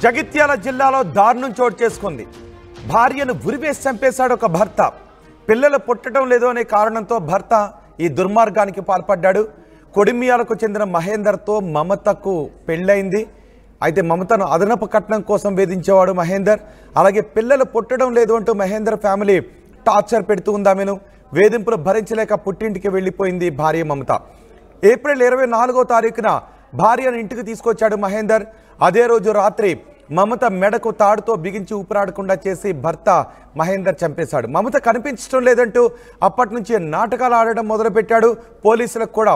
జగిత్యాల జిల్లాలో దారుణం చోటు చేసుకుంది. భార్యను ఉరివేసి చంపేశాడు ఒక భర్త. పిల్లలు పుట్టడం లేదు అనే కారణంతో భర్త ఈ దుర్మార్గానికి పాల్పడ్డాడు. కొడిమియాలకు చెందిన మహేందర్తో మమతకు పెళ్ళైంది. అయితే మమతను అదనపు కట్నం కోసం వేధించేవాడు మహేందర్. అలాగే పిల్లలు పుట్టడం లేదు అంటూ మహేందర్ ఫ్యామిలీ టార్చర్ పెడుతూ ఉంది. ఆమెను వేధింపులు భరించలేక పుట్టింటికి వెళ్ళిపోయింది భార్య మమత. ఏప్రిల్ 24వ తారీఖున భార్యను ఇంటికి తీసుకొచ్చాడు మహేందర్. అదే రోజు రాత్రి మమత మెడకు తాడుతో బిగించి ఊపిరాడకుండా చేసి భర్త మహేందర్ చంపేశాడు. మమత కనిపించడం లేదంటూ అప్పటి నుంచి నాటకాలు ఆడడం మొదలుపెట్టాడు. పోలీసులకు కూడా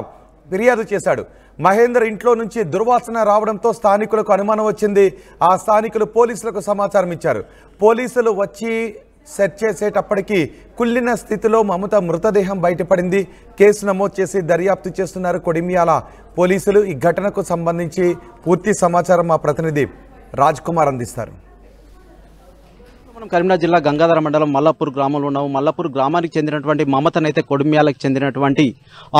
ఫిర్యాదు చేశాడు. మహేందర్ ఇంట్లో నుంచి దుర్వాసన రావడంతో స్థానికులకు అనుమానం వచ్చింది. ఆ స్థానికులు పోలీసులకు సమాచారం ఇచ్చారు. పోలీసులు వచ్చి సెర్చ్ చేసేటప్పటికీ కుళ్ళిన స్థితిలో మమత మృతదేహం బయటపడింది. కేసు నమోదు చేసి దర్యాప్తు చేస్తున్నారు కొడిమియాల పోలీసులు. ఈ ఘటనకు సంబంధించి పూర్తి సమాచారం మా ప్రతినిధి రాజ్ కుమార్ అందిస్తారు. మనం కరీంనగర్ జిల్లా గంగాధర మండలం మల్లాపూర్ గ్రామంలో ఉన్నాము. మల్లాపూర్ గ్రామానికి చెందినటువంటి మమతనైతే కొడిమ్యాలకు చెందినటువంటి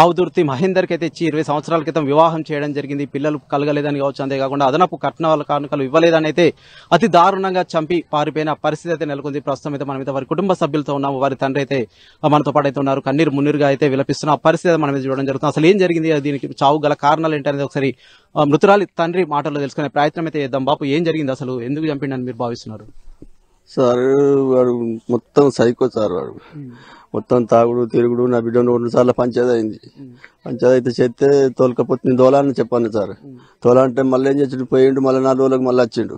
ఆవుదుర్తి మహేందర్కి అయితే ఇచ్చి 20 సంవత్సరాల క్రితం వివాహం చేయడం జరిగింది. పిల్లలు కలగలేదని కావచ్చు, అంతేకాకుండా అదనపు కట్నాల కానుకలు ఇవ్వలేదని అయితే అతి దారుణంగా చంపి పారిపోయిన పరిస్థితి అయితే నెలకొంది. ప్రస్తుతం అయితే మనమైతే వారి కుటుంబ సభ్యులతో ఉన్నాము. వారి తండ్రి అయితే మనతో పాటు అయితే ఉన్నారు. కన్నీరు మున్నీరుగా అయితే విలపిస్తున్న ఆ పరిస్థితి మనం చూడడం జరుగుతుంది. అసలు ఏం జరిగింది, దీనికి చావు గల కారణాలు ఏంటనేది ఒకసారి మృతురాలి తండ్రి మాటల్లో తెలుసుకునే ప్రయత్నం అయితే చేద్దాం. బాపు, ఏం జరిగింది, అసలు ఎందుకు చంపిండని మీరు భావిస్తున్నారు? సార్ వాడు మొత్తం సైకో సార్. వాడు మొత్తం తాగుడు తిరుగుడు. నా బిడ్డ 2 సార్లు పంచాయతీ అయింది. పంచాయతీ అయితే చేస్తే తోలకపోతే నేను తోలాలని చెప్పాను సార్. తోలంటే మళ్ళీ ఏం చేసి పోయిండు. మళ్ళీ 4 రోజులకు మళ్ళీ వచ్చిండు.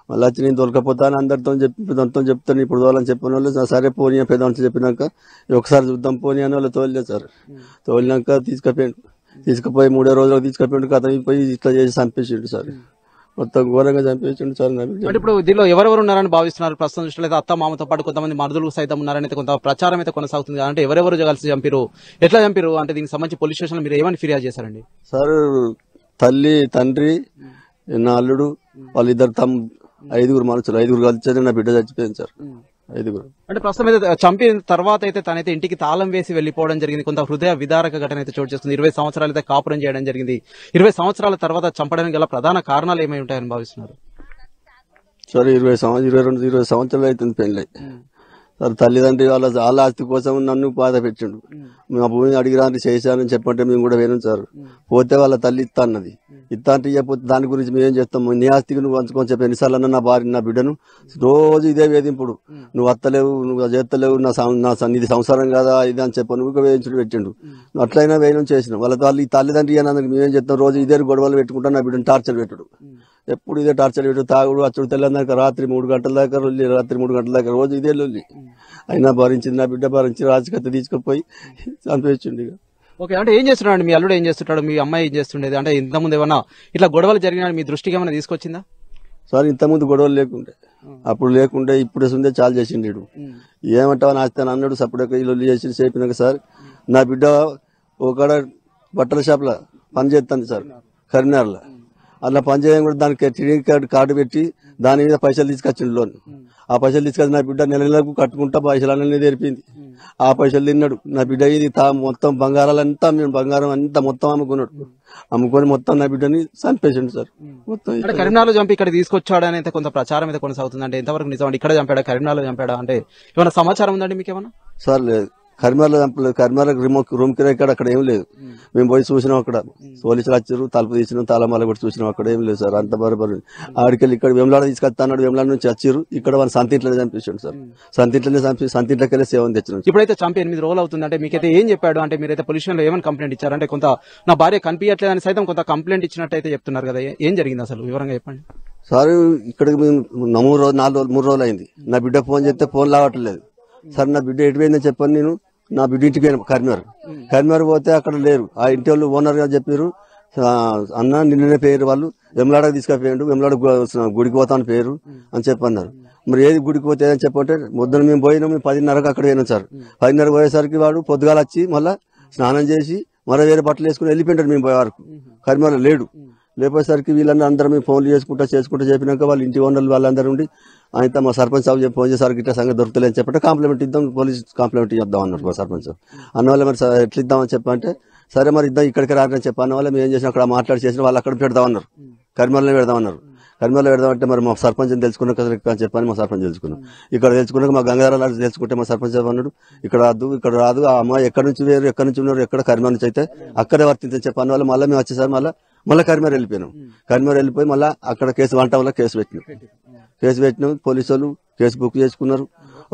మళ్ళీ వచ్చి నేను తోలకపోతాను అందరితో పెద్దంతో చెప్తాను. ఇప్పుడు తోలని చెప్పిన వాళ్ళు సరే పోనీ పెద్దంతో చెప్పినాక ఒకసారి చూద్దాం పోనీ అని వాళ్ళు తోలలేదు సార్. తోలినాక తీసుకుపోయి 3వ రోజులకు తీసుకుపోయిండు. కథ పోయి ఇట్లా చేసి చంపేసిండు సార్. మొత్తం ఘోరంగా చంపేసిండు సార్. అంటే ఇప్పుడు దీనిలో ఎవరెవరు ఉన్నారని భావిస్తున్నారు? ప్రస్తుతం దృష్టిలో అత్త మామతో పాటు కొంతమంది మరుదులు సైతం ఉన్నారని అయితే కొంత ప్రచారం అయితే కొనసాగుతుంది. అంటే ఎవరెవరు కలిసి చంపిరు, ఎట్లా చంపిరు అంటే దీనికి సంబంధించి పోలీస్ స్టేషన్ మీరు ఏమని ఫిర్యాదు చేశారండి? సార్ తల్లి తండ్రి నా అల్లుడు వాళ్ళిద్దరు 5 మనుషులు 5 కలిసి నా బిడ్డ చచ్చిపోయింది సార్. 5. అంటే ప్రస్తుతం అయితే చంపిన తర్వాత అయితే తనైతే ఇంటికి తాళం వేసి వెళ్లిపోవడం జరిగింది. కొంత హృదయ విదారక ఘటన అయితే చోటు చేసుకుంది. 20 సంవత్సరాలు అయితే కాపురం చేయడం జరిగింది. 20 సంవత్సరాల తర్వాత చంపడానికి గల ప్రధాన కారణాలు ఏమై ఉంటాయని భావిస్తున్నారు? సార్ 20 సంవత్సరాలు అవుతుంది పెళ్ళి. సార్ తల్లిదండ్రి వాళ్ళ ఆస్తి కోసం నన్ను బాధ పెట్టిండు. మా భూమిని అడిగిరాని చేశానని చెప్పంటే మేము కూడా వేణం సార్. పోతే వాళ్ళ తల్లి ఇస్తా అన్నది. ఇస్తా అంటే ఇవ్వకపోతే దాని గురించి మేమేం చేస్తాం? నీ ఆస్తికి నువ్వు పంచుకొని చెప్పి ఎన్నిసార్లు అన్న నా భార్య నా బిడ్డను రోజు ఇదే వేధింపుడు. నువ్వు వత్తలేవు, నువ్వు చేస్తలేవు, నీది సంసారం కదా ఇది అని చెప్పి నువ్వు వేయించుడు పెట్టిండు. నువ్వు అట్లయినా వేయడం చేసినావు. వాళ్ళు ఈ తల్లిదండ్రి అన్నందుకు మేమేం చేస్తాం? రోజు ఇదే గొడవలు పెట్టుకుంటా నా బిడ్డను టార్చర్ పెట్టుడు. ఎప్పుడు ఇదే టార్చర్ పెట్టు. తాగుడు అచ్చుడు తెల్లందాక రాత్రి 3 గంటల దాకా రొల్లి. రాత్రి 3 గంటల దాకా రోజు ఇదే లొల్లి. అయినా భరించింది నా బిడ్డ. భరించి రాజకీయ తీసుకుపోయి చంపేసిండు. ఓకే, అంటే ఏం చేస్తున్నాడు మీ అల్లుడు? ఏం చేస్తున్నాడు? మీ అమ్మాయి ఏం చేస్తుండేది? అంటే ఇంతకుముందు ఏమన్నా ఇట్లా గొడవలు జరిగినా మీ దృష్టికి ఏమైనా తీసుకొచ్చిందా? సార్ ఇంతకుముందు గొడవలు లేకుండే, అప్పుడు లేకుండే, ఇప్పుడు సుందే చాలా చేసిండు. ఏమంటావు నాస్తాను అన్నాడు. సపరేట్గా లొల్లి చేసి చెప్పినాక సార్ నా బిడ్డ ఒకడ బట్టల షాప్లో పని చేస్తుంది సార్ కరీంనగర్లో. అలా పని చేయడం కూడా దానికి క్రెడిట్ కార్డు పెట్టి దాని మీద పైసలు తీసుకొచ్చిండు లోన్. ఆ పైసలు తీసుకొచ్చి నా బిడ్డ నెలకు కట్టుకుంటా పైసలు అన్నీ తెరిపింది. ఆ పైసలు తిన్నాడు. నా బిడ్డ ఇది మొత్తం బంగారాలంతా మేము బంగారం అంతా మొత్తం అమ్ముకున్నాడు. అమ్ముకొని మొత్తం నా బిడ్డని చంపేసిండు సార్. మొత్తం కరీంనగర్లో చంపి ఇక్కడ తీసుకొచ్చాడు అని అయితే కొంత ప్రచారం అయితే కొనసాగుతుంది. అంటే ఎంతవరకు నిజం? ఇక్కడ చంపాడా, కరీంనగర్లో చంపాడా అంటే ఏమైనా సమాచారం ఉందండి మీకు ఏమన్నా? సార్ లేదు, కరీంనగర్లో చంపలేదు. కరీంనగర్ రూమ్ కిరాయి అక్కడ ఏం లేదు. మేము పోయి చూసినాం. అక్కడ పోలీసులు వచ్చారు, తలుపు తీసినాం, తాళమాల కూడా చూసినాం. అక్కడ ఏం లేదు సార్. అంత బరబరి ఆడికెళ్ళి ఇక్కడ వెమ్లాడ తీసుకొస్తా అన్నాడు. వెమ్లాడ నుంచి వచ్చారు. ఇక్కడ వాళ్ళు సంతింట్లోనే చంపించాడు సార్. సంతింట్లోనే చంపి సంతింట్లోకి వెళ్ళి సేవను తెచ్చినాం. ఇప్పుడైతే చంపి 8 రోజులు అవుతుంది. అంటే మీకైతే ఏం చెప్పాడు? అంటే మీరైతే పోలీస్ స్టేషన్లో ఏమైనా కంప్లైంట్ ఇచ్చారు? అంటే కొంత నా భార్య కనిపించట్లేదని సైతం కొంత కంప్లైంట్ ఇచ్చినట్టయితే చెప్తున్నారు కదా, ఏం జరిగింది అసలు వివరంగా చెప్పండి సార్. ఇక్కడికి మేము 3 రోజులు అయింది. నా బిడ్డ ఫోన్ చేస్తే ఫోన్ లావట్లేదు సార్. నా బిడ్డ ఎటుపోయిందని చెప్పాను. నేను నా బిడ్డ ఇంటికి పోయినా కరీంనగర్ పోతే అక్కడ లేరు. ఆ ఇంటి వాళ్ళు ఓనర్ గా చెప్పారు, అన్న నిన్ననే పేరు వాళ్ళు వెమ్లాడకు తీసుకుపోయాడు, వెమ్లాడ గుడికి పోతాను పేరు అని చెప్పన్నారు. మరి ఏది గుడికి పోతే అని చెప్పంటే మొదలు మేము పోయినాం. 10:30కు అక్కడ పోయినాం సార్. 10:30 పోయేసరికి వాడు పొద్దుగాల వచ్చి మళ్ళా స్నానం చేసి మరో వేరే బట్టలు వేసుకుని వెళ్ళిపోయింటాడు. మేము పోయే వరకు కరీంనగర్ లేడు. లేపోయేసరికి వీళ్ళందరూ అందరం మేము ఫోన్లు చేసుకుంటా చెప్పినాక వాళ్ళ ఇంటి ఓనర్లు వాళ్ళందరూ ఉండి ఆయన మా సర్పంచ్ సాబు చెప్పి ఫోన్ చేసారికి ఇట్లా సంగతి దొరుకుతలేని చెప్పంటే కాంప్లిమెంట్ ఇద్దాం, పోలీస్ కాంప్లిమెంట్ ఇద్దాం అన్నారు మా సర్పంచ్. అన్నవాళ్ళ మరి ఎట్లా ఇద్దామని చెప్పంటే సరే మరి ఇద్దాం ఇక్కడికి రారని చెప్పి అన్న వాళ్ళు మేము ఏం చేసినా అక్కడ మాట్లాడి చేసిన వాళ్ళు అక్కడ పెడదామన్నారు, కరీంనగర్లో పెడదామన్నారు. కర్మలో పెడదామంటే మరి మా సర్పంచ్ తెలుసుకున్నాక అని చెప్పని మా సర్పంచ్ తెలుసుకున్నాం. ఇక్కడ తెలుసుకున్నాక మా గంగాధర తెలుసుకుంటే మా సర్పంచ్ అన్నాడు ఇక్కడ రాదు ఇక్కడ రాదు ఆ అమ్మాయి ఎక్కడి నుంచి వేరు ఎక్కడి నుంచి ఉన్నారు ఎక్కడ కర్మ నుంచి అయితే అక్కడే వర్తించని చెప్పని వల్ల మళ్ళీ మేము వచ్చేసారి మళ్ళీ కర్మేరు వెళ్ళిపోయినాం. కర్మేరు వెళ్ళిపోయి మళ్ళీ అక్కడ వంట వల్ల కేసు పెట్టినాం. పోలీసు వాళ్ళు కేసు బుక్ చేసుకున్నారు.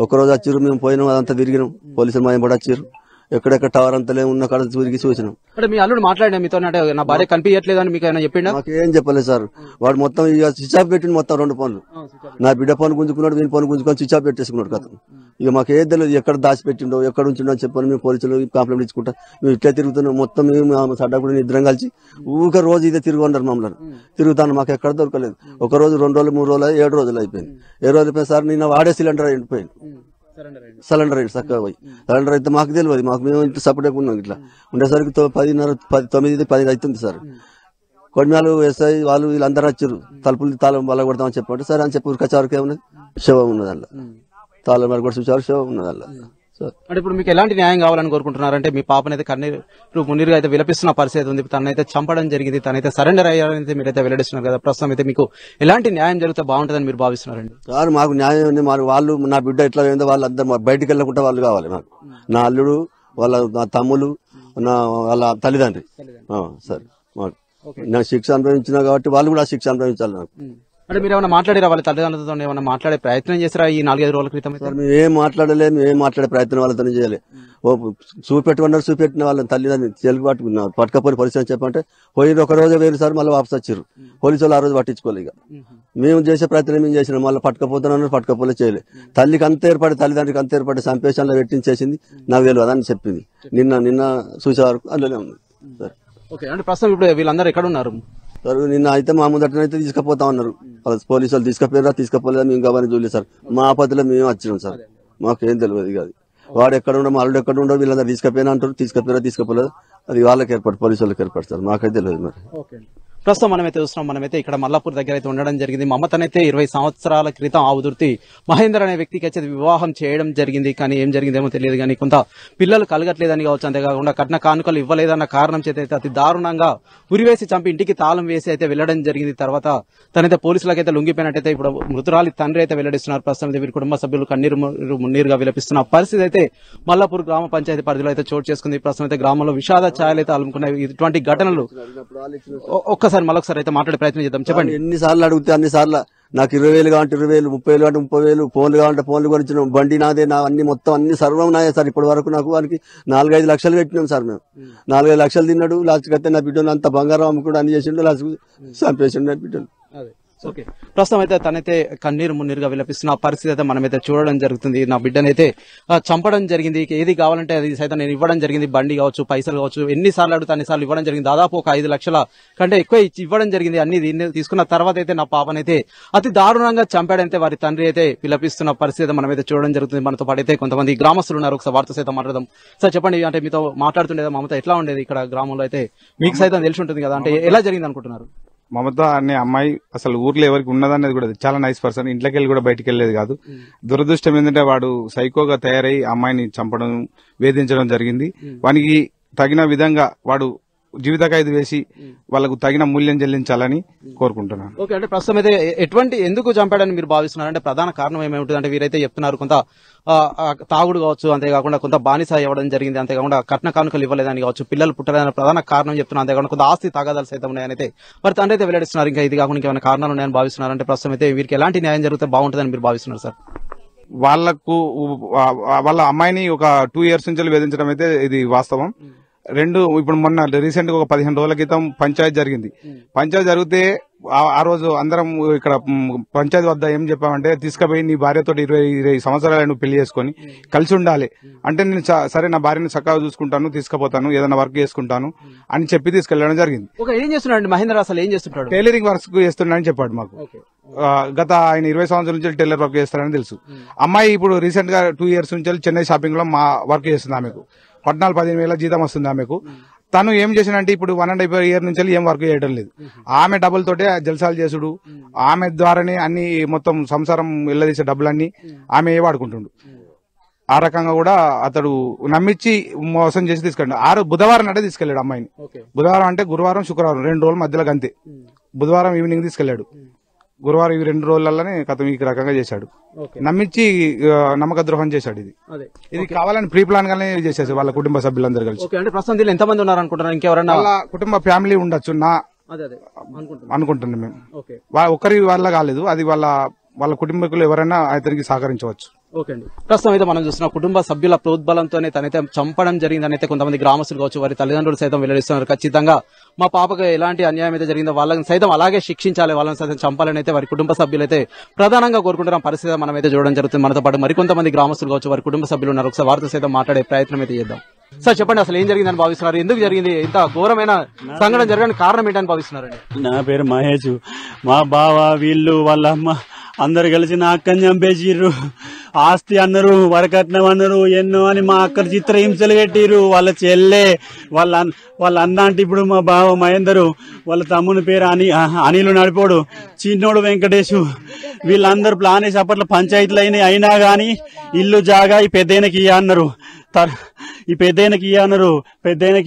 ఒకరోజు వచ్చారు, మేము పోయినాం, అదంతా తిరిగినాం. పోలీసులు మా ఎంబడి వచ్చారు. ఎక్కడెక్కడ టవర్ అంతలే ఉన్న కాడ తిరిగి చూసినాం. అంటే మీ అల్లుడు మాట్లాడినా మీతో నా భార్య కనిపించట్లేదు అని మీకు చెప్పిండా? మాకేం చెప్పలేదు సార్. వాడు మొత్తం ఇక స్విచ్ ఆఫ్ పెట్టింది మొత్తం 2 ఫోన్లు. నా బిడ్డ ఫోన్ గుంజుకున్నాడు, వీని ఫోన్ గుంజుకొని స్విచ్ ఆఫ్ పెట్టేసుకున్నాడు కథ. ఇక మాకు ఏది తెలియదు ఎక్కడ దాచిపెట్టిండో ఎక్కడ ఉంచిండో అని చెప్పని మేము పోలీసులు కంప్లైంట్ ఇచ్చుకుంటా మేము ఇట్లా తిరుగుతున్నాం. మొత్తం మేము సడ్డా కూడా ఇద్దరం కలిసి ఊక రోజు ఇదే తిరుగున్నారు మమ్మల్ని తిరుగుతాను. మాకు ఎక్కడ దొరకలేదు. ఒక రోజు 2 రోజులు 3 రోజులు 7 రోజులు అయిపోయింది. 7 రోజులు అయిపోయింది సార్. నిన్న వాడే సిలిండర్ అయిపోయింది. సిలిండర్ అయింది చక్కగా పోయి. సిలిండర్ అయితే మాకు తెలియదు. మాకు మేము ఇంట్లో సపరేట్గా ఉన్నాం. ఇట్లా ఉండేసరికి 9:10 అవుతుంది సార్. కొడిమ్యాలు ఎస్ఐ వాళ్ళు వీళ్ళందరూ వచ్చారు. తలుపులు తాళం వల్ల కొడతామని చెప్పండి. సరే అని చెప్పి ఉరికొచ్చేవరకు ఏమున్నది శవం ఉన్నది అందులో. తాళం వల్ల కూడా చూసేవారు శవం ఉన్నది అందులో. అంటే ఇప్పుడు మీకు ఎలాంటి న్యాయం కావాలని కోరుకుంటున్నారంటే మీ పాపనైతే కన్నీరు మున్నీరుగా అయితే విలపిస్తున్న పరిస్థితి ఉంది. తనైతే చంపడం జరిగింది, తనైతే సరెండర్ అయ్యారని మీరైతే వెల్లడిస్తున్నారు కదా. ప్రస్తుతం అయితే మీకు ఎలాంటి న్యాయం జరిగితే బాగుంటుందని మీరు భావిస్తున్నారండి? సార్ మాకు న్యాయం ఉంది. వాళ్ళు నా బిడ్డ ఎట్లా పోయిందో వాళ్ళందరూ బయటికి వెళ్ళకుండా వాళ్ళు కావాలి నాకు. నా అల్లుడు నా తమ్ములు వాళ్ళ తల్లిదండ్రి సార్ మాకు నా శిక్ష అనుభవించిన కాబట్టి వాళ్ళు కూడా శిక్ష అనుభవించాలి నాకు. అంటే మీరు ఏమైనా మాట్లాడారా వాళ్ళ తల్లిదండ్రులతో? ఏమైనా మాట్లాడే ప్రయత్నం చేస్తారా ఈ 4-5 రోజుల క్రితం? మేము ఏం మాట్లాడలేదు. మేము ఏం మాట్లాడే ప్రయత్నం వాళ్ళతో చేయాలి. చూపెట్టిన వాళ్ళని తల్లిదండ్రులు తెలుగు పట్టుకపోయి పరిస్థితి చెప్పంటే పోయి ఒక రోజు వేరు సార్ మళ్ళీ వాపసు వచ్చారు. పోలీసు వాళ్ళు ఆ రోజు పట్టించుకోలేదు. ఇక మేము చేసే ప్రయత్నం మేము చేసినాం. మళ్ళీ పట్టుకపోతున్నాను పట్టుకపోలే చేయలేదు. తల్లికి అంత ఏర్పడి తల్లిదండ్రికి అంత ఏర్పడి సంపేషన్లో పెట్టించేసింది నాకు తెలియదు అని చెప్పింది. నిన్న చూసే వరకు అందులోనే ఉంది సార్. ఓకే, అంటే ప్రస్తుతం ఇప్పుడు వీళ్ళందరూ ఎక్కడ ఉన్నారు? నిన్న అయితే మా ముందటనైతే తీసుకుపోతా ఉన్నారు. పోలీసు వాళ్ళు తీసుకుపోలేదా మేము గవర్ని చూడలేదు సార్. మా ఆపదలో మేము వచ్చినాం సార్. మాకేం తెలియదు కాదు. వాడు ఎక్కడ ఉండవు వాళ్ళు ఎక్కడ ఉండవు వీళ్ళందరూ తీసుకుపోయినా అంటారు. తీసుకుపోలేదు అది వాళ్ళకి ఏర్పాటు పోలీసు వాళ్ళకి ఏర్పాటు సార్. మాకైతే తెలియదు మరి. ప్రస్తుతం మనమైతే చూస్తున్నాం. మనమైతే ఇక్కడ మల్లాపూర్ దగ్గర అయితే ఉండడం జరిగింది. మమతనైతే 20 సంవత్సరాల క్రితం ఆవుదుర్తి మహేందర్ అనే వ్యక్తికి అయితే వివాహం చేయడం జరిగింది. కానీ ఏం జరిగిందేమో తెలియదు. కానీ కొంత పిల్లలు కలగట్లేదని కావచ్చు, అంతేకాకుండా కట్న కానుకలు ఇవ్వలేదన్న కారణం చేత అయితే అతి దారుణంగా ఉరివేసి చంపి ఇంటికి తాళం వేసి అయితే వెళ్లడం జరిగింది. తర్వాత తనైతే పోలీసులకైతే లొంగిపోయినట్టయితే ఇప్పుడు మృతురాలి తండ్రి అయితే వెల్లడిస్తున్నారు. ప్రస్తుతం అయితే వీరి కుటుంబ సభ్యులు కన్నీరు మున్నీరుగా విలపిస్తున్న పరిస్థితి అయితే మల్లాపూర్ గ్రామ పంచాయతీ పరిధిలో అయితే చోటు చేసుకుంది. ప్రస్తుతం అయితే గ్రామంలో విషాద ఛాయలు అయితే అలుముకున్నాయి. ఇటువంటి ఘటనలు ఒక్కసారి మరొకసారి అయితే మాట్లాడే ప్రయత్నం చేద్దాం. చెప్పండి. ఎన్నిసార్లు అడిగితే అన్నిసార్లు నాకు 20,000 కావంటే 20,000, 30,000 కావంటే 30,000, ఫోన్లు కావంటే ఫోన్లు కొనిచ్చిన బండి నాదే, నా అన్ని మొత్తం అన్ని సర్వం నాయే సార్. ఇప్పటి వరకు నాకు వానికి 4-5 లక్షలు పెట్టినాం సార్. మేము 4-5 లక్షలు తిన్నాడు. లాస్ట్కి అయితే నా బిడ్డను అంత బంగారం అమ్ముకుంటూ అన్ని చేసిండు. లాస్ట్ చంపేసిండు నా బిడ్డను. ఓకే, ప్రస్తుతం అయితే తనైతే కన్నీరు మున్నీరుగా విలపిస్తున్న పరిస్థితి అయితే మనమైతే చూడడం జరుగుతుంది. నా బిడ్డనైతే చంపడం జరిగింది. ఏది కావాలంటే అది సైతం నేను ఇవ్వడం జరిగింది. బండి కావచ్చు, పైసలు కావచ్చు, ఎన్నిసార్లు అడుగుతా అన్నిసార్లు ఇవ్వడం జరిగింది. దాదాపు ఒక 5 లక్షల కంటే ఎక్కువ ఇవ్వడం జరిగింది. అన్ని దీన్ని తీసుకున్న తర్వాత అయితే నా పాపనైతే అతి దారుణంగా చంపాడంటే వారి తండ్రి అయితే విలపిస్తున్న పరిస్థితి మనమైతే చూడడం జరుగుతుంది. మనతో పాటు అయితే కొంతమంది గ్రామస్తులు ఉన్నారు. ఒకసారి వారితో సైతం మాట్లాడదాం. సార్ చెప్పండి, అంటే మీతో మాట్లాడుతుండేదా మమత ఎట్లా ఉండేది ఇక్కడ గ్రామంలో? అయితే మీకు సైతం తెలిసి ఉంటుంది కదా, అంటే ఎలా జరిగింది అనుకుంటున్నారు? మమత అనే అమ్మాయి అసలు ఊర్లో ఎవరికి ఉన్నదనేది కూడా చాలా నైస్ పర్సన్. ఇంట్లోకి వెళ్ళి కూడా బయటికి వెళ్ళేది కాదు. దురదృష్టం ఏంటంటే వాడు సైకోగా తయారై అమ్మాయిని చంపడం, వేధించడం జరిగింది. వానికి తగిన విధంగా వాడు జీవిత ఖైదు వేసి వాళ్ళకు తగిన మూల్యం చెల్లించాలని కోరుకుంటున్నాను. ఓకే, అంటే ప్రస్తుతం అయితే ఎందుకు చంపాడని మీరు భావిస్తున్నారు? అంటే ప్రధాన కారణం ఏమేమిటి అంటే వీరైతే చెప్తున్నారు కొంత తాగుడు కావచ్చు, అంతేకాకుండా కొంత బానిస ఇవ్వడం జరిగింది, అంతేకాకుండా కట్న కానుకలు ఇవ్వలేదని కావచ్చు, పిల్లలు పుట్టలేదని ప్రధాన కారణం చెప్తున్నారు, అంతేకాకుండా కొంత ఆస్తి తాగాదాలు సైతం ఉన్నాయని అయితే మరి తండ్రి అయితే వెల్లడిస్తున్నారు. ఇంకా ఇది కాకుండా ఇంకేమైనా కారణాలు ఉన్నాయని భావిస్తున్నారు? అంటే ప్రస్తుతం అయితే వీరికి ఎలాంటి న్యాయం జరిగితే బాగుంటుందని మీరు భావిస్తున్నారు సార్? వాళ్ళ అమ్మాయిని ఒక 2 years నుంచి వేధించడం అయితే ఇది వాస్తవం. ఇప్పుడు మొన్న రీసెంట్ గా ఒక 15 రోజుల క్రితం పంచాయతీ జరిగింది. పంచాయతీ జరిగితే ఆ రోజు అందరం ఇక్కడ పంచాయతీ వద్ద ఏం చెప్పామంటే, తీసుకుపోయి నీ భార్యతో 20 సంవత్సరాలు నువ్వు పెళ్లి చేసుకుని కలిసి ఉండాలి అంటే నేను సరే నా భార్యను చక్కగా చూసుకుంటాను, తీసుకుపోతాను, ఏదైనా వర్క్ చేసుకుంటాను అని చెప్పి తీసుకెళ్లడం జరిగింది. ఏం చేస్తున్నాడు మహేందర్? అసలు ఏం చేస్తుంటాడు? టైలరింగ్ వర్క్ చేస్తున్నాడని చెప్పాడు మాకు. గత ఆయన 20 సంవత్సరాల నుంచి టైలర్ వర్క్ చేస్తారని తెలుసు. అమ్మాయి ఇప్పుడు రీసెంట్ గా 2 years నుంచి చెన్నై షాపింగ్ లో మా వర్క్ చేస్తుంది. ఆమెకు 14-15,000 జీతం వస్తుంది ఆమెకు. తను ఏం చేసినంటే ఇప్పుడు 1.5 year నుంచి ఏం వర్క్ చేయడం లేదు. ఆమె డబ్బులతోటే జల్సాలు చేసుడు, ఆమె ద్వారానే అన్ని మొత్తం సంసారం వెళ్ళదీసే డబ్బులన్నీ ఆమె వాడుకుంటుండు. ఆ రకంగా కూడా అతడు నమ్మించి మోసం చేసి తీసుకెళ్ళాడు. బుధవారం నాడే తీసుకెళ్లాడు అమ్మాయిని. బుధవారం అంటే గురువారం, శుక్రవారం 2 రోజుల మధ్యలో అంతే. బుధవారం ఈవినింగ్ తీసుకెళ్లాడు. గురువారం ఈ 2 రోజులలోనే కథం ఈ రకంగా చేశాడు. నమ్మించి నమ్మక ద్రోహం చేశాడు. ఇది కావాలని ప్రీ ప్లాన్ గానే చేసేసి వాళ్ళ కుటుంబ సభ్యులందరూ కలిసి. అంటే ప్రస్తుతం దీనిలో ఎంతమంది ఉన్నారు అనుకుంటున్నారు? ఇంకెవరన్నా వాళ్ళ కుటుంబ ఫ్యామిలీ ఉండొచ్చు అనుకుంటున్నాం మేము. ఒక్కరి వల్ల కాలేదు, అది వాళ్ళ కుటుంబీకులు ఎవరైనా అతనికి సహకరించవచ్చు. ఓకే అండి. ప్రస్తుతం అయితే మనం చూస్తున్న కుటుంబ సభ్యుల ప్రోద్బలంతోనే తనైతే చంపడం జరిగిందని అయితే కొంతమంది గ్రామస్తులు కావచ్చు, వారి తల్లిదండ్రులు సైతం వెల్లడిస్తున్నారు. ఖచ్చితంగా మా పాపకు ఎలాంటి అన్యాయం అయితే జరిగిందో వాళ్ళని సైతం అలాగే శిక్షించాలి, వాళ్ళని సైతం చంపాలని అయితే వారి కుటుంబ సభ్యులైతే ప్రధానంగా కోరుకుంటున్న పరిస్థితి మనం అయితే చూడడం జరుగుతుంది. మనతో పాటు మరికొంతమంది గ్రామస్తులు కావచ్చు, వారి కుటుంబ సభ్యులు ఉన్నారు. ఒకసారి వారితో సైతం మాట్లాడే ప్రయత్నం అయితే చేద్దాం. సార్ చెప్పండి, అసలు ఏం జరిగిందని భావిస్తున్నారు? ఎందుకు జరిగింది? ఇంత ఘోరమైన సంఘటన జరగడానికి కారణం ఏంటని భావిస్తున్నారండి? నా పేరు మహేష్. మా బావ వీళ్ళు వాళ్ళ అమ్మ అందరు కలిసి నా అక్కని చంపేసిర్రు. ఆస్తి అన్నారు, వరకట్నం అన్నారు, ఎన్నో అని మా అక్కని చిత్రహింసలు పెట్టిర్రు. వాళ్ళ చెల్లె వాళ్ళ అన్న అంటే ఇప్పుడు మా బావ మహేందరు, వాళ్ళ తమ్ముని పేరు అనిలు నడిపోడు, చిన్నోడు వెంకటేశు, వీళ్ళందరూ ప్లాన్ వేసి అప్పట్లో పంచాయతీలు అయినా గాని ఇల్లు జాగా ఈ పెద్దయినకి ఇయ్య అన్నారు. ఈ పెద్దయినకి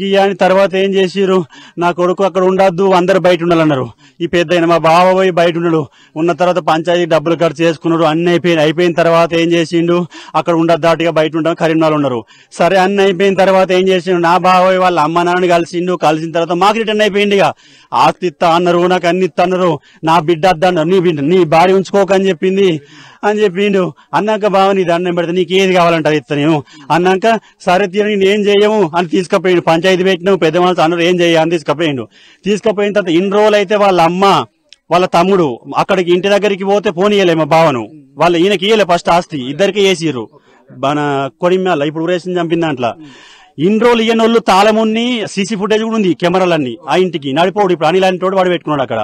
ఇయ్య అని తర్వాత ఏం చేసిర్రు, నా కొడుకు అక్కడ ఉండద్దు, అందరు బయట ఉండాలన్నారు. ఈ పెద్దయిన మా బావ పోయి బయట ఉన్నాడు. ఉన్న తర్వాత పంచాయతీ డబ్బులు ఖర్చు చేసుకున్నాడు. అన్ని అయిపోయిన తర్వాత ఏం చేసిండు, అక్కడ ఉండదు దాటిగా బయట ఉంటాం, కరీంనగర్ ఉన్నారు. సరే అన్ని అయిపోయిన తర్వాత ఏం చేసిండు, నా బావ వాళ్ళ అమ్మ నాన్న కలిసిన తర్వాత మాకు రిటర్న్ అయిపోయింది. ఇక ఆస్తి ఇస్తా అన్నారు, నాకు అన్ని ఇస్తా అన్నారు, నా బిడ్డ అద్దన్నారు, నీ భార్య ఉంచుకోకని చెప్పింది అని చెప్పిండు. అన్నాక బావ నీ దండం పెడితే నీకు ఏది కావాలంటారు ఇస్తాను అన్నాక, సరే తీరు నేను ఏం చేయము అని తీసుకుపోయిండు. పంచాయతీ పెట్టినావు, పెద్ద మనసు అన్నారు, ఏం చెయ్య అని తీసుకుపోయిండు. తీసుకుపోయిన తర్వాత ఇన్ని రోజులు అయితే వాళ్ళ అమ్మ వాళ్ళ తమ్ముడు అక్కడికి ఇంటి దగ్గరికి పోతే పోనీయలే మా బావను, వాళ్ళ ఈయనకి ఇయ్యలే ఫస్ట్ ఆస్తి, ఇద్దరికి వేసిర్రు. మన కొడిమ్యాల ఇప్పుడు ఊరేసి చంపిన దాంట్లో ఇన్ని రోజులు ఇయ్యనోళ్ళు తాళముని సీసీ ఫుటేజ్ కూడా ఉంది, కెమెరాలన్నీ ఆ ఇంటికి నడిపోడు. ఇప్పుడు అనిల్ అంటోడు వాడు పెట్టుకున్నాడు అక్కడ.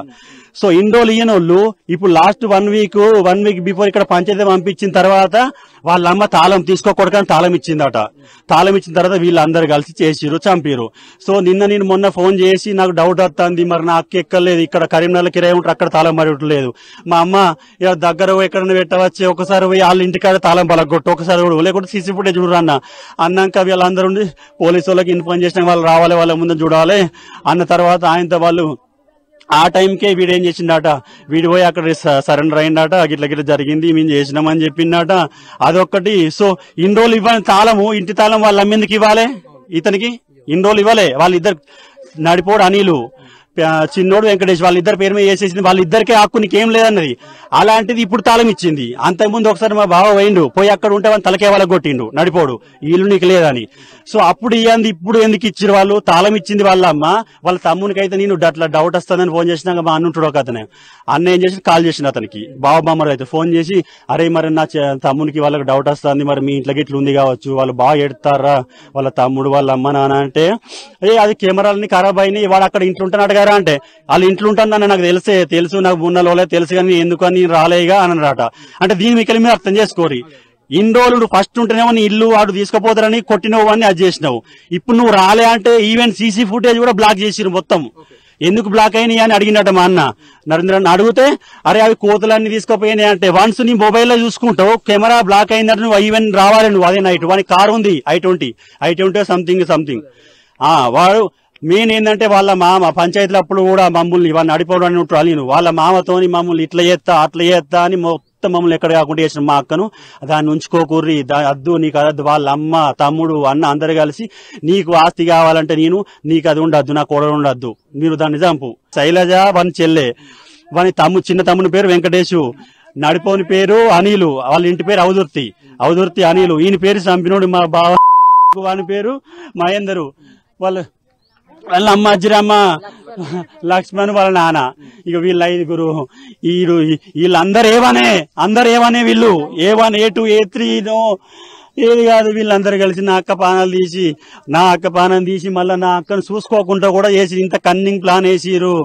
సో ఇన్ని రోజులు ఇయ్యనోళ్ళు ఇప్పుడు లాస్ట్ 1 వీక్ బిఫోర్ ఇక్కడ పంచాయతీ పంపించిన తర్వాత వాళ్ళ అమ్మ తాళం తీసుకోకూడదని తాళం ఇచ్చిందట. తాళం ఇచ్చిన తర్వాత వీళ్ళందరూ కలిసి చేసిరు, చంపిరు. సో నేను మొన్న ఫోన్ చేసి నాకు డౌట్ వస్తుంది, మరి నా అక్క ఎక్కలేదు, ఇక్కడ కరీంనగర్ కిరాయి ఉంటారు, అక్కడ తాళం పడట్లేదు. మా అమ్మ దగ్గర ఎక్కడైనా పెట్టవచ్చి ఒకసారి పోయి వాళ్ళ ఇంటికాడ తాళం పలగొట్టు, ఒకసారి లేకుంటే సీసీ ఫుటేజ్ చూడరు అన్నాక వీళ్ళందరూ పోలీసు వాళ్ళకి ఇన్ఫార్మ్ చేసిన వాళ్ళు రావాలి, వాళ్ళ ముందు చూడాలి అన్న తర్వాత ఆయనతో వాళ్ళు ఆ టైంకే వీడు ఏం చేసిండట, వీడు పోయి అక్కడ సరెండర్ అయిందట, గిట్ల జరిగింది మేము చేసినామని చెప్పిందట. అదొక్కటి. సో ఇన్ని రోజులు ఇవ్వాలి తాళము, ఇంటి తాళం వాళ్ళ అమ్మేందుకు ఇవ్వాలి, ఇతనికి ఇన్ని రోజులు ఇవ్వలే. వాళ్ళిద్దరు నడిపోడు అనిలు, చిన్నోడు వెంకటేష్, వాళ్ళిద్దరు పేరు మీద వేసేసింది, వాళ్ళిద్దరికే హక్కు నీకేం లేదన్నది. అలాంటిది ఇప్పుడు తాళం ఇచ్చింది. అంతకుముందు ఒకసారి మా బావ పోయిండు, పోయి అక్కడ ఉంటే వాళ్ళని తలకే వాళ్ళకి కొట్టిండు నడిపోడు, వీళ్ళు నీకు లేదని. సో అప్పుడు ఇవ్వండి, ఇప్పుడు ఎందుకు ఇచ్చారు వాళ్ళు? తాళం ఇచ్చింది వాళ్ళ అమ్మ. వాళ్ళ తమ్మునికి అయితే నేను అట్లా డౌట్ వస్తుందని ఫోన్ చేసినాక మా అన్న ఉంటాడు ఒక అతనే, అన్న ఏం చేసి కాల్ చేసిన అతనికి, బావ బామ్మరు అయితే ఫోన్ చేసి, అరే మరి నా తమ్మునికి వాళ్ళకి డౌట్ వస్తుంది, మరి మీ ఇంట్లోకి ఇట్లా ఉంది కావచ్చు, వాళ్ళు బాగా ఎడతారా వాళ్ళ తమ్ముడు వాళ్ళ అమ్మ నాన్న అంటే, అది కెమెరాలని ఖరాబ్ అయినాయి, వాడు అక్కడ ఇంట్లో ఉంటున్నాడు కదా అంటే, వాళ్ళు ఇంట్లో ఉంటానని నాకు తెలుసు, నాకు మున్నలో తెలుసు, కానీ ఎందుకని నేను రాలేగా అని అన్నట. అంటే దీని మీకు మీరు అర్థం చేసుకోరి, ఇన్ని రోజులు ఫస్ట్ ఉంటేనేమో నీ ఇల్లు వాడు తీసుకుపోతారని కొట్టినవు అని అది చేసినావు, ఇప్పుడు నువ్వు రాలే అంటే ఈవెన్ సీసీ ఫుటేజ్ కూడా బ్లాక్ చేసిరు మొత్తం. ఎందుకు బ్లాక్ అయినాయి అని అడిగినట్ట మా అన్న నరేంద్రని అడిగితే, అరే అవి కోతులన్నీ తీసుకుపోయినాయి అంటే, వన్స్ నీ మొబైల్లో చూసుకుంటావు కెమెరా బ్లాక్ అయిందంటే నువ్వు ఈవెన్ రావాలి నువ్వు అదే నైట్. వానికి కారు ఉంది i20 సంథింగ్. వాడు మెయిన్ ఏంటంటే వాళ్ళ మామ పంచాయతీలు అప్పుడు కూడా మమ్మల్ని ఇవన్నీ నడిపోవడానికి ఉంటారు, నేను వాళ్ళ మామతోని మమ్మల్ని ఇట్లా చేస్తా అట్లా చేస్తా అని మొత్తం మమ్మల్ని ఎక్కడ కాకుండా చేసిన మా అక్కను, దాన్ని ఉంచుకోకూర్రి, అద్దు నీకు అదద్దు, వాళ్ళ అమ్మ తమ్ముడు అన్న అందరు కలిసి నీకు ఆస్తి కావాలంటే నీకు అది ఉండద్దు, నా కోడలు ఉండద్దు, మీరు దాన్ని చంపు. శైలజ వాని చెల్లె, వాని చిన్న తమ్ముని పేరు వెంకటేశు, నడిపోని పేరు అనిలు, వాళ్ళ ఇంటి పేరు అవదుర్తి అనిలు, ఈయన పేరు చంపినోడు మా బావ, వాని పేరు మహేందరు, వాళ్ళ అమ్మ అజ్జిరమ్మ లక్ష్మణ్ వాళ్ళ నాన్న. ఇక వీళ్ళ 5గురు, వీళ్ళందరూ ఏవనే వీళ్ళు A1 A2 A3 ఏది కాదు, వీళ్ళందరూ కలిసి నా అక్క పానం తీసి మళ్ళీ నా అక్కను చూసుకోకుండా కూడా చేసి ఇంత కన్నింగ్ ప్లాన్ వేసిరు.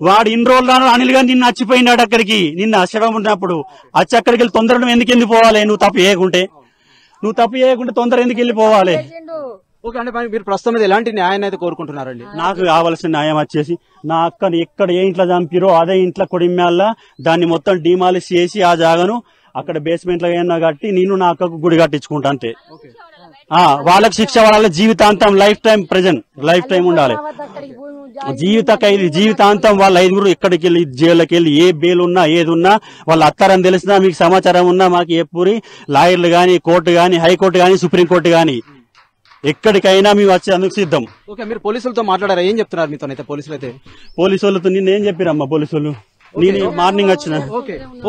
వాడు ఇన్ని రోజులు అనిల్ గారు నిన్ను వచ్చిపోయినాడు అక్కడికి, నిన్ను అచ్చడం ఉన్నప్పుడు అక్కడికి వెళ్ళి తొందరగా ఎందుకు పోవాలి? నువ్వు తప్పు చేయకుంటే తొందర ఎందుకు వెళ్ళిపోవాలి? ఓకే అంటే మీరు ప్రస్తుతం మీద ఎలాంటి న్యాయాన్ని అయితే కోరుకుంటున్నారండి? నాకు కావాల్సిన న్యాయం వచ్చేసి, నా అక్కని ఎక్కడ ఏ ఇంట్లో చంపిరో అదే ఇంట్లో కొడిమ్యాల దాన్ని మొత్తం డిమాలిష్ చేసి ఆ జాగను అక్కడ బేస్మెంట్ లో ఏమన్నా కట్టి నేను నా అక్కకు గుడి కట్టించుకుంటా అంతే. వాళ్ళకి శిక్ష వాళ్ళ జీవితాంతం life time present life time ఉండాలి. జీవిత ఖైదీ జీవితాంతం వాళ్ళ 5 ఎక్కడికి వెళ్ళి జైల్లోకి వెళ్ళి ఏ బెయిల్ ఉన్నా ఏది ఉన్నా వాళ్ళ అత్తారని తెలిసినా మీకు సమాచారం ఉన్నా మాకు ఎప్పుడు లాయర్లు గాని కోర్టు గాని హైకోర్టు గాని సుప్రీంకోర్టు గాని ఎక్కడికైనా మేము వచ్చేందుకు సిద్ధం. ఓకే, మీరు పోలీసులతో మాట్లాడారా? ఏం చెప్తున్నారు మీతో? అయితే పోలీసు వాళ్ళతో నిన్నేం చెప్పిరమ్మా పోలీసు వాళ్ళు? నేను మార్నింగ్ వచ్చిన.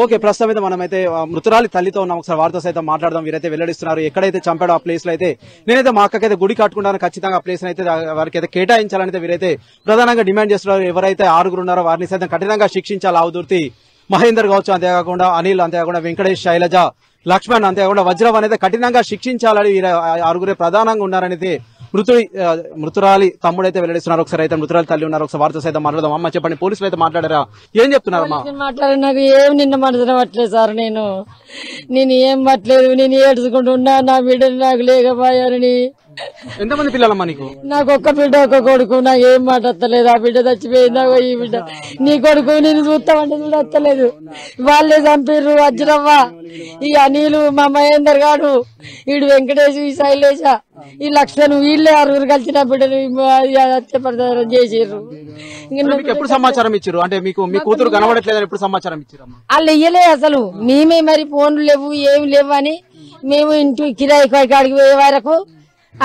ఓకే, ప్రస్తుతం అయితే మనమైతే మృతురాలి తల్లితో ఉన్నాం. ఒకసారి వారితో సైతం మాట్లాడదాం. వీరైతే వెల్లడిస్తున్నారు ఎక్కడైతే చంపాడో ఆ ప్లేస్ లో అయితే నేనైతే మా అక్కకైతే గుడి కట్టుకుంటాను, ఖచ్చితంగా ఆ ప్లేస్ అయితే వారికి అయితే కేటాయించాలని వీరైతే ప్రధానంగా డిమాండ్ చేస్తున్నారు. ఎవరైతే 6 ఉన్నారో వారిని సైతం కఠినంగా శిక్షించాలి. ఆవుదుర్తి మహేందర్ కావచ్చు, అంతేకాకుండా అనిల్, అంతేకాకుండా వెంకటేష్, శైలజ, లక్ష్మణ్, అంతేకాకుండా వజ్రం అనేది కఠినంగా శిక్షించాలని 6 ప్రధానంగా ఉన్నారనేది మృతురాలి తమ్ముడైతే వెల్లడిస్తున్నారు. ఒకసారి అయితే మృతురాలి తల్లి ఉన్నారు, ఒకసారి వారితో సైతం మాట్లాడదాం. అమ్మ చెప్పండి, పోలీసులు అయితే మాట్లాడారా? ఏం చెప్తున్నారమ్మా? మాట్లాడి నాకు ఏం నిన్న మనసున పట్టలేదు సార్. నేను ఏం పట్టలేదు. నేను ఏడ్చుకుంటున్నా. నా బిడ్డలు నాకు లేకపోయారని. ఎంతమంది పిల్లలమ్మా నీకు? నాకు ఒక్క బిడ్డ ఒక్క కొడుకు. నాకు ఏం మాట వస్తలేదు. ఆ బిడ్డ చచ్చిపోయిందా ఈ బిడ్డ. నీ కొడుకు నేను చూస్తామంటే కూడా వస్తలేదు. వాళ్ళే చంపిర్రు. వజ్రవ్వ, ఈ అనిలు, మా మహేందర్ గారు, ఈడు వెంకటేష్, ఈ శైలేష, ఈ లక్ష్మణ్, వీళ్ళే 6 కలిసి నా బిడ్డను హత్యపడతారని చేసిర్రు. ఎప్పుడు సమాచారం ఇచ్చారు? అంటే మీకు మీ కూతురు కనబడట్లేదని ఎప్పుడు సమాచారం ఇచ్చారు? వాళ్ళు ఇయ్యలే అసలు. మేమే మరి ఫోన్లు లేవు ఏమి లేవు అని మేము ఇంటి కిరాయి కాడికి పోయే వరకు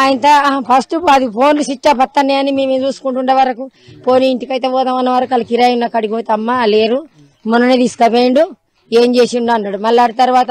ఆయన ఫస్ట్ 10 ఫోన్లు స్విచ్ ఆఫ్ వస్తాయి అని మేము చూసుకుంటుండే వరకు పోనీ ఇంటికైతే పోదామన్న వరకు వాళ్ళు కిరాయి ఉన్న కాడికి పోతే అమ్మ లేరు, మొన్ననే తీసుకుపోయిండు, ఏం చేసిండు అన్నాడు. మళ్ళీ తర్వాత